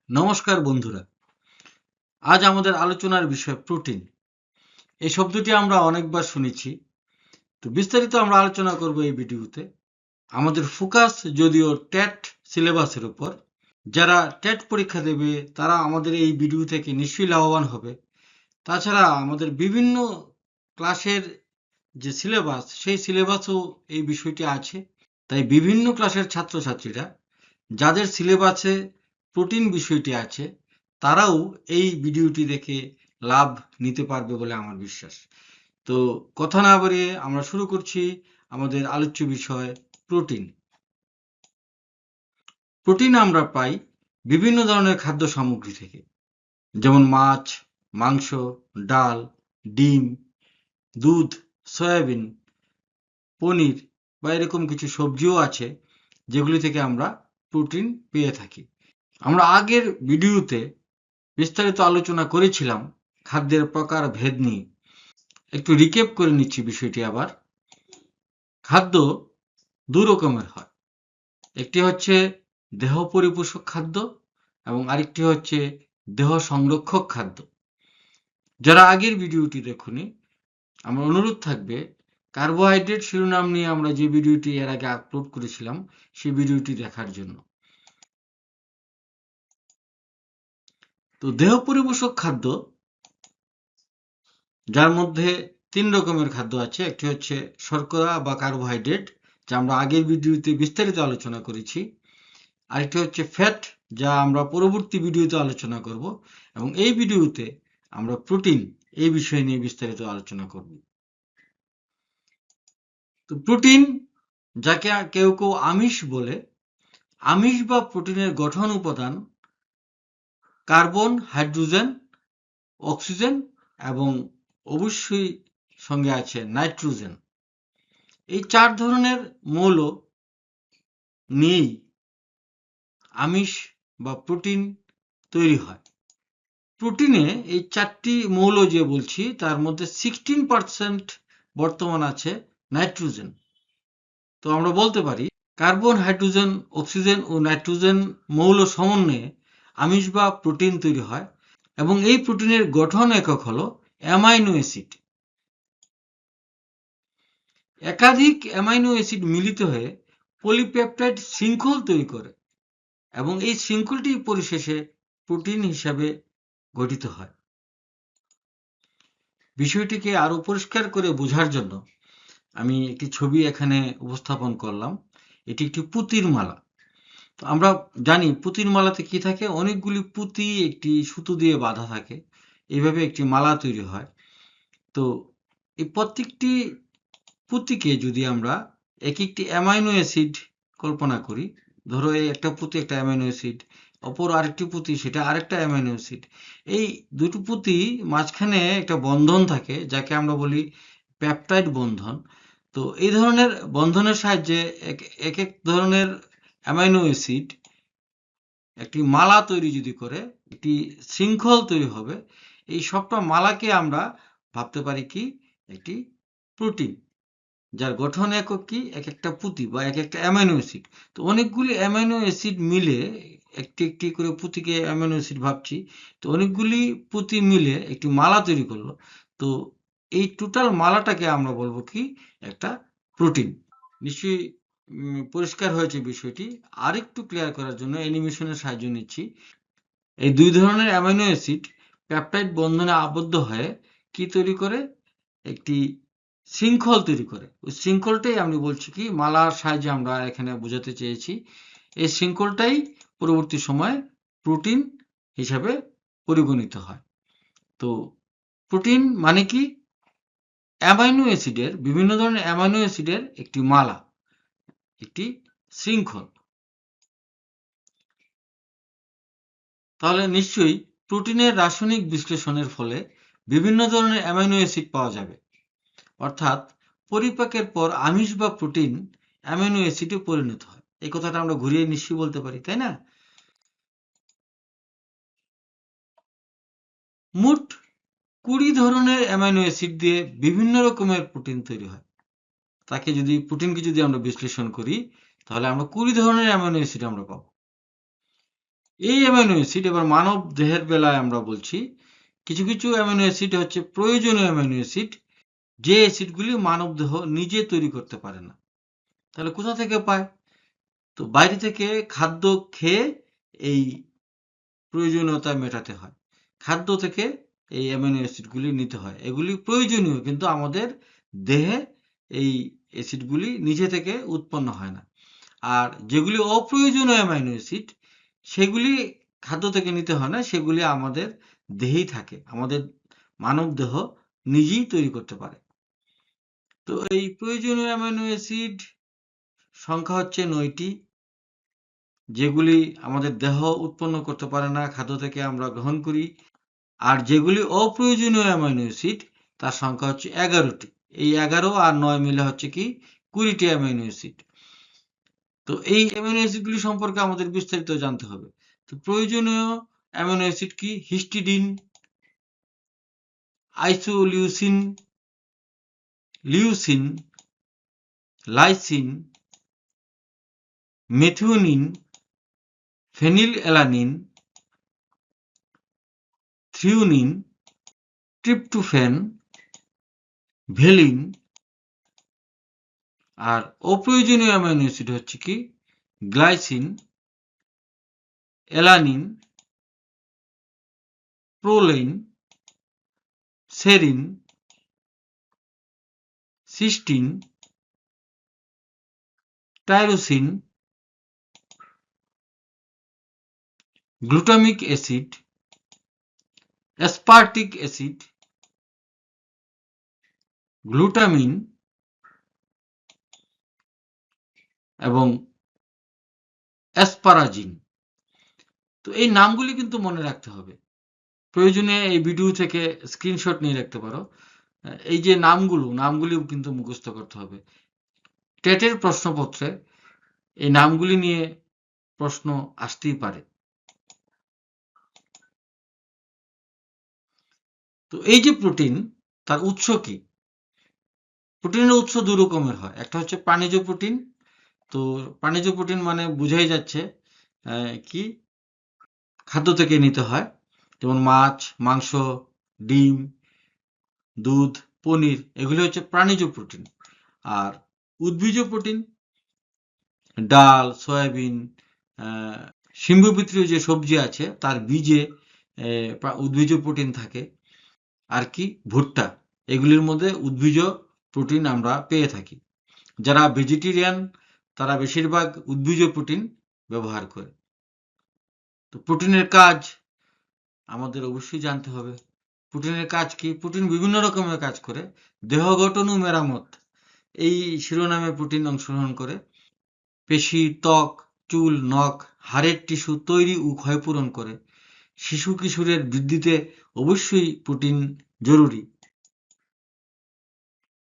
নমস্কার বন্ধুরা, আজ আমাদের আলোচনার বিষয় প্রোটিন। এই শব্দটি আমরা অনেকবার শুনেছি, তো বিস্তারিত আমরা আলোচনা করব এই ভিডিওতে। আমাদের ফোকাস যদিও টেট সিলেবাসের উপর। যারা টেট পরীক্ষা দেবে তারা আমাদের এই ভিডিও থেকে নিশ্চয়ই লাভবান হবে। তাছাড়া আমাদের বিভিন্ন ক্লাসের যে সিলেবাস, সেই সিলেবাসও এই বিষয়টি আছে। তাই বিভিন্ন ক্লাসের ছাত্রছাত্রীরা যাদের সিলেবাসে প্রোটিন বিষয়টি আছে তারাও এই ভিডিওটি দেখে লাভ নিতে পারবে বলে আমার বিশ্বাস। তো কথা না বাড়িয়ে আমরা শুরু করছি আমাদের আলোচ্য বিষয় প্রোটিন। প্রোটিন আমরা পাই বিভিন্ন ধরনের খাদ্য সামগ্রী থেকে, যেমন মাছ, মাংস, ডাল, ডিম, দুধ, সয়াবিন, পনির বা এরকম কিছু সবজিও আছে যেগুলি থেকে আমরা প্রোটিন পেয়ে থাকি। আমরা আগের ভিডিওতে বিস্তারিত আলোচনা করেছিলাম খাদ্যের প্রকার ভেদ নিয়ে। একটু রিক্যাপ করে নিচ্ছি বিষয়টি আবার। খাদ্য দু রকমের হয়, একটি হচ্ছে দেহ পরিপোষক খাদ্য এবং আরেকটি হচ্ছে দেহ সংরক্ষক খাদ্য। যারা আগের ভিডিওটি দেখুনি, আমার অনুরোধ থাকবে কার্বোহাইড্রেট শিরোনাম নিয়ে আমরা যে ভিডিওটি এর আগে আপলোড করেছিলাম সেই ভিডিওটি দেখার জন্য। তো দেহ পরিপোষক খাদ্য, যার মধ্যে তিন রকমের খাদ্য আছে। একটি হচ্ছে শর্করা বা কার্বোহাইড্রেট, যা আমরা আগের ভিডিওতে বিস্তারিত আলোচনা করেছি। আরেকটি হচ্ছে ফ্যাট, যা আমরা পরবর্তী ভিডিওতে আলোচনা করব। এবং এই ভিডিওতে আমরা প্রোটিন এই বিষয় নিয়ে বিস্তারিত আলোচনা করব। তো প্রোটিন, যাকে কেউ কেউ আমিষ বলে, আমিষ বা প্রোটিনের গঠন উপাদান কার্বন, হাইড্রোজেন, অক্সিজেন এবং অবশ্যই সঙ্গে আছে নাইট্রোজেন। এই চার ধরনের মৌল নিয়েই আমিষ বা প্রোটিন তৈরি হয়। প্রোটিনে এই চারটি মৌল যে বলছি তার মধ্যে 16% বর্তমান আছে নাইট্রোজেন। তো আমরা বলতে পারি কার্বন, হাইড্রোজেন, অক্সিজেন ও নাইট্রোজেন মৌল সমন্বয়ে আমিষ বা প্রোটিন তৈরি হয়। এবং এই প্রোটিনের গঠন একক হলো অ্যামাইনো অ্যাসিড। একাধিক অ্যামাইনো অ্যাসিড মিলিত হয়ে পলিপেপটাইড শৃঙ্খল তৈরি করে এবং এই শৃঙ্খলটি পরিশেষে প্রোটিন হিসাবে গঠিত হয়। বিষয়টিকে আরো পরিষ্কার করে বোঝার জন্য আমি একটি ছবি এখানে উপস্থাপন করলাম। এটি একটি পুঁতির মালা। তো আমরা জানি পুঁতির মালাতে কি থাকে, অনেকগুলি পুঁতি একটি সুতো দিয়ে বাঁধা থাকে, এইভাবে একটি মালা তৈরি হয়। তো এই প্রত্যেকটি পুঁতিকে যদি আমরা এক একটি অ্যামাইনো অ্যাসিড কল্পনা করি, ধরো এই একটা পুঁতি একটা অ্যামাইনো অ্যাসিড, অপর আরেকটি পুঁতি সেটা আরেকটা অ্যামাইনো অ্যাসিড। এই দুটো পুঁতি মাঝখানে একটা বন্ধন থাকে যাকে আমরা বলি পেপটাইড বন্ধন। তো এই ধরনের বন্ধনের সাহায্যে এক এক এক ধরনের অ্যামাইনো অ্যাসিড একটি মালা তৈরি যদি করে, একটি শৃঙ্খল তৈরি হবে। এই সবটা মালাকে আমরা ভাবতে পারি কি একটি প্রোটিন, যার গঠন একক কি এক একটা পুঁতি বা এক একটা অ্যামাইনো অ্যাসিড। তো অনেকগুলি অ্যামাইনো অ্যাসিড মিলে একটি একটি করে পুঁতিকে অ্যামাইনো অ্যাসিড ভাবছি, তো অনেকগুলি পুঁতি মিলে একটি মালা তৈরি করলো। তো এই টোটাল মালাটাকে আমরা বলবো কি একটা প্রোটিন। নিশ্চয়ই পরিষ্কার হয়েছে বিষয়টি। আরেকটু ক্লিয়ার করার জন্য অ্যানিমেশনের সাহায্য নিচ্ছি। এই দুই ধরনের অ্যামাইনো অ্যাসিড পেপটাইড বন্ধনে আবদ্ধ হয়ে কি তৈরি করে, একটি শৃঙ্খল তৈরি করে। ওই শৃঙ্খলটাই আমি বলছি কি মালার সাহায্যে আমরা এখানে বোঝাতে চেয়েছি। এই শৃঙ্খলটাই পরবর্তী সময়ে প্রোটিন হিসাবে পরিগণিত হয়। তো প্রোটিন মানে কি অ্যামাইনো অ্যাসিডের, বিভিন্ন ধরনের অ্যামাইনো অ্যাসিডের একটি মালা, একটি শৃঙ্খল। তাহলে নিশ্চয়ই প্রোটিনের রাসায়নিক বিশ্লেষণের ফলে বিভিন্ন ধরনের অ্যামাইনো অ্যাসিড পাওয়া যাবে, অর্থাৎ পরিপাকের পর আমিষ বা প্রোটিন অ্যামাইনো অ্যাসিডে পরিণত হয়। এই কথাটা আমরা ঘুরিয়ে নিশ্চয়ই বলতে পারি, তাই না? মোট 20 ধরনের অ্যামাইনো অ্যাসিড দিয়ে বিভিন্ন রকমের প্রোটিন তৈরি হয়। প্রোটিনকে যদি আমরা বিশ্লেষণ করি তাহলে আমরা 20 ধরনের অ্যামাইনো অ্যাসিড আমরা পাবো। এই অ্যামিনো অ্যাসিড, এবার মানব দেহের বেলায় আমরা বলছি, কিছু কিছু অ্যামিনো অ্যাসিড হচ্ছে প্রয়োজনীয় অ্যামিনো অ্যাসিড, যে অ্যাসিডগুলি মানব দেহ নিজে তৈরি করতে পারে না। তাহলে কোথা থেকে পায়? তো বাইরে থেকে খাদ্য খেয়ে এই প্রয়োজনীয়তা মেটাতে হয়। খাদ্য থেকে এই অ্যামিনো অ্যাসিডগুলি নিতে হয়। এগুলি প্রয়োজনীয়, কিন্তু আমাদের দেহে এই অ্যাসিডগুলি নিজে থেকে উৎপন্ন হয় না। আর যেগুলি অপ্রয়োজনীয় অ্যামাইনো অ্যাসিড, সেগুলি খাদ্য থেকে নিতে হয় না, সেগুলি আমাদের দেহেই থাকে। আমাদের মানব দেহ নিজেই তৈরি করতে পারে। তো এই প্রয়োজনীয় অ্যামাইনো অ্যাসিড সংখ্যা হচ্ছে 9টি, যেগুলি আমাদের দেহ উৎপন্ন করতে পারে না, খাদ্য থেকে আমরা গ্রহণ করি। আর যেগুলি অপ্রয়োজনীয় অ্যামাইনো অ্যাসিড, তার সংখ্যা হচ্ছে 11টি। এই 11 আর 9 মিলে হচ্ছে কি 20টি অ্যামাইনো অ্যাসিড। তো এই অ্যামিনো অ্যাসিডগুলি সম্পর্কে আমাদের বিস্তারিত জানতে হবে। তো প্রয়োজনীয় অ্যামিনো অ্যাসিড কি? Histidine, isoleucine, leucine, lysine, methionine, phenylalanine, threonine, tryptophan, valine. আর অপ্রয়োজনীয় অ্যামিনো অ্যাসিড হচ্ছে কি glycine, alanine, proline, serine, cysteine, tyrosine, glutamic acid, aspartic acid, glutamine এবং অ্যাসপারাজিন। তো এই নামগুলি কিন্তু মনে রাখতে হবে। প্রয়োজনে এই ভিডিও থেকে স্ক্রিনশট নিয়ে রাখতে পারো। এই যে নামগুলি কিন্তু মুখস্থ করতে হবে। টেটের প্রশ্নপত্রে এই নামগুলি নিয়ে প্রশ্ন আসতেই পারে। তো এই যে প্রোটিন, তার উৎস কি? প্রোটিনের উৎস দুই রকমের হয়। একটা হচ্ছে প্রাণীজ প্রোটিন। তো প্রাণীজ প্রোটিন মানে বোঝাই যাচ্ছে কি খাদ্য থেকে নিতে হয়, যেমন মাছ, মাংস, ডিম, দুধ, পনির, এগুলি হচ্ছে প্রাণীজ প্রোটিন। আর উদ্ভিজ প্রোটিন, ডাল, সয়াবিন, শিম্বভিত্রীয় যে সবজি আছে তার বীজে উদ্ভিজ প্রোটিন থাকে। আর কি ভুট্টা, এগুলির মধ্যে উদ্ভিজ প্রোটিন আমরা পেয়ে থাকি। যারা ভেজিটেরিয়ান তারা বেশিরভাগ উদ্ভিজ প্রোটিন ব্যবহার করে। তো প্রোটিনের কাজ আমাদের অবশ্যই জানতে হবে। প্রোটিনের কাজ কি? প্রোটিন বিভিন্ন রকমের কাজ করে। দেহ গঠন ও মেরামত, এই শিরোনামে প্রোটিন অংশগ্রহণ করে। পেশি, ত্বক, চুল, নখ, হাড়ের টিস্যু তৈরি ও ক্ষয়পূরণ করে। শিশু কিশোরের বৃদ্ধিতে অবশ্যই প্রোটিন জরুরি।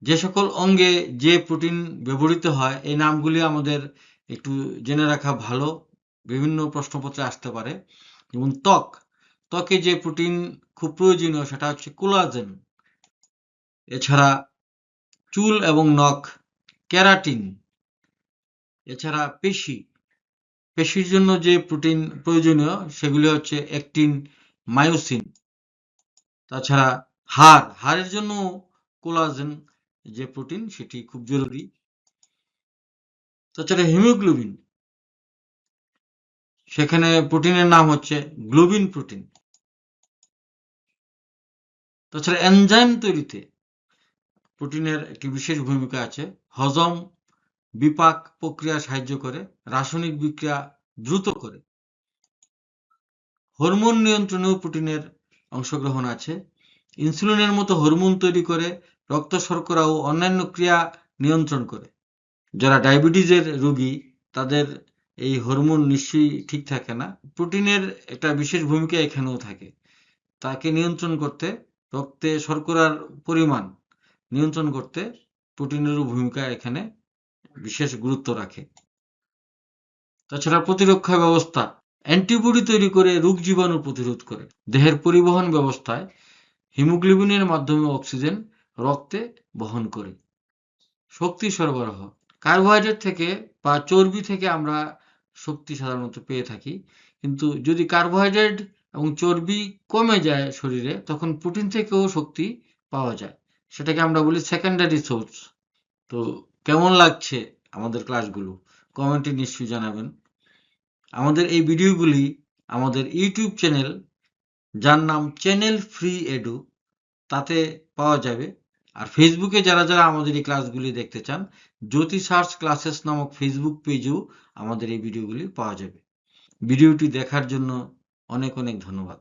যে সকল অঙ্গে যে প্রোটিন ব্যবহৃত হয়, এই নামগুলি আমাদের একটু জেনে রাখা ভালো, বিভিন্ন প্রশ্নপত্রে আসতে পারে। যেমন ত্বকে যে প্রোটিন খুব প্রয়োজনীয় সেটা হচ্ছে কোলাজেন। এছাড়া চুল এবং নখ, কেরাটিন। এছাড়া পেশির জন্য যে প্রোটিন প্রয়োজনীয় সেগুলি হচ্ছে অ্যাক্টিন, মায়োসিন। তাছাড়া হাড়ের জন্য কোলাজেন যে প্রোটিন সেটি খুব জরুরি। তাছাড়া হিমোগ্লোবিন, সেখানে প্রোটিনের নাম হচ্ছে গ্লোবিন প্রোটিন। তাছাড়া এনজাইম তৈরিতে প্রোটিনের একটি বিশেষ ভূমিকা আছে। হজম, বিপাক প্রক্রিয়া সাহায্য করে, রাসায়নিক বিক্রিয়া দ্রুত করে। হরমোন নিয়ন্ত্রণেও প্রোটিনের অংশগ্রহণ আছে। ইনসুলিনের মতো হরমোন তৈরি করে, রক্ত শর্করা ও অন্যান্য ক্রিয়া নিয়ন্ত্রণ করে। যারা ডায়াবেটিসের রোগী তাদের এই হরমোন নিশ্চয়ই ঠিক থাকে না। প্রোটিনের একটা বিশেষ ভূমিকা এখানেও থাকে। তাকে নিয়ন্ত্রণ করতে, রক্তে শর্করার পরিমাণ নিয়ন্ত্রণ করতে প্রোটিনেরও ভূমিকা এখানে বিশেষ গুরুত্ব রাখে। তাছাড়া প্রতিরক্ষা ব্যবস্থা, অ্যান্টিবডি তৈরি করে রোগ জীবাণু প্রতিরোধ করে। দেহের পরিবহন ব্যবস্থায় হিমোগ্লোবিনের মাধ্যমে অক্সিজেন রক্তে বহন করে। শক্তি সরবরাহ, কার্বোহাইড্রেট থেকে বা চর্বি থেকে আমরা শক্তি সাধারণত পেয়ে থাকি, কিন্তু যদি কার্বোহাইড্রেট এবং চর্বি কমে যায় শরীরে, তখন প্রোটিন থেকেও শক্তি পাওয়া যায়। সেটাকে আমরা বলি সেকেন্ডারি সোর্স। তো কেমন লাগছে আমাদের ক্লাসগুলো? কমেন্টে নিশ্চয়ই জানাবেন। আমাদের এই ভিডিওগুলি আমাদের ইউটিউব চ্যানেল, যার নাম চ্যানেল ফ্রি এডু, তাতে পাওয়া যাবে। আর ফেসবুকে যারা যারা আমাদের এই ক্লাসগুলি দেখতে চান, জ্যোতি সার্চ ক্লাসেস নামক ফেসবুক পেজেও আমাদের এই ভিডিওগুলি পাওয়া যাবে। ভিডিওটি দেখার জন্য অনেক অনেক ধন্যবাদ।